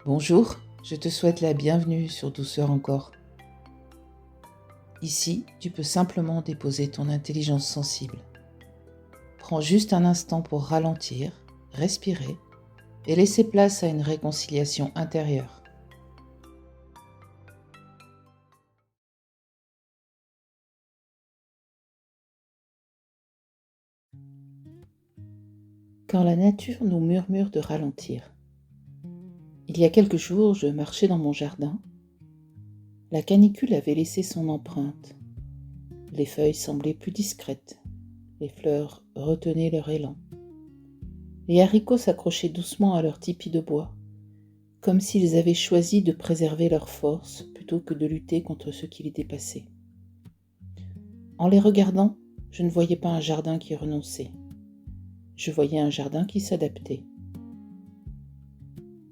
Bonjour, je te souhaite la bienvenue sur Douceur encore. Ici, tu peux simplement déposer ton intelligence sensible. Prends juste un instant pour ralentir, respirer et laisser place à une réconciliation intérieure. Quand la nature nous murmure de ralentir. Il y a quelques jours, je marchais dans mon jardin. La canicule avait laissé son empreinte. Les feuilles semblaient plus discrètes. Les fleurs retenaient leur élan. Les haricots s'accrochaient doucement à leur tipi de bois, comme s'ils avaient choisi de préserver leur force plutôt que de lutter contre ce qui les dépassait. En les regardant, je ne voyais pas un jardin qui renonçait. Je voyais un jardin qui s'adaptait.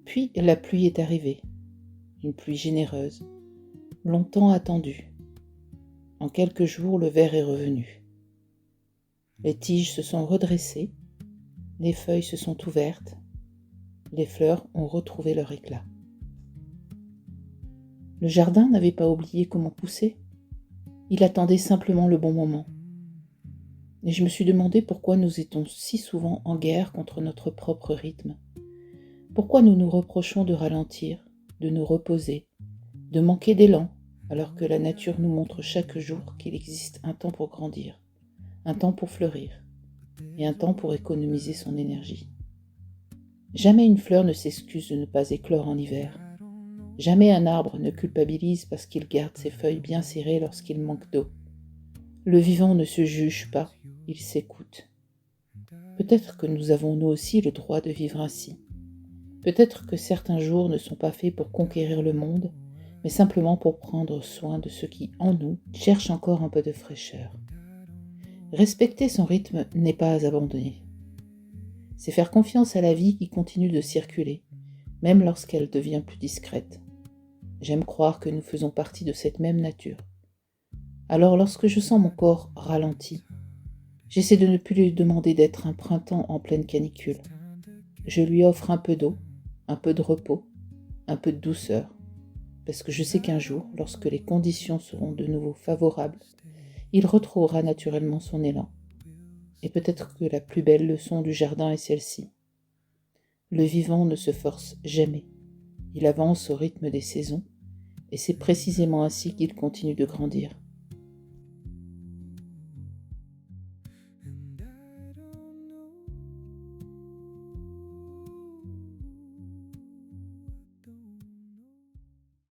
Puis la pluie est arrivée, une pluie généreuse, longtemps attendue. En quelques jours, le vert est revenu. Les tiges se sont redressées, les feuilles se sont ouvertes, les fleurs ont retrouvé leur éclat. Le jardin n'avait pas oublié comment pousser. Il attendait simplement le bon moment. Et je me suis demandé pourquoi nous étions si souvent en guerre contre notre propre rythme. Pourquoi nous nous reprochons de ralentir, de nous reposer, de manquer d'élan, alors que la nature nous montre chaque jour qu'il existe un temps pour grandir, un temps pour fleurir, et un temps pour économiser son énergie. Jamais une fleur ne s'excuse de ne pas éclore en hiver. Jamais un arbre ne culpabilise parce qu'il garde ses feuilles bien serrées lorsqu'il manque d'eau. Le vivant ne se juge pas, il s'écoute. Peut-être que nous avons nous aussi le droit de vivre ainsi. Peut-être que certains jours ne sont pas faits pour conquérir le monde, mais simplement pour prendre soin de ce qui, en nous, cherche encore un peu de fraîcheur. Respecter son rythme n'est pas abandonner. C'est faire confiance à la vie qui continue de circuler, même lorsqu'elle devient plus discrète. J'aime croire que nous faisons partie de cette même nature. Alors lorsque je sens mon corps ralenti, j'essaie de ne plus lui demander d'être un printemps en pleine canicule. Je lui offre un peu d'eau, un peu de repos, un peu de douceur, parce que je sais qu'un jour, lorsque les conditions seront de nouveau favorables, il retrouvera naturellement son élan. Et peut-être que la plus belle leçon du jardin est celle-ci. Le vivant ne se force jamais. Il avance au rythme des saisons, et c'est précisément ainsi qu'il continue de grandir.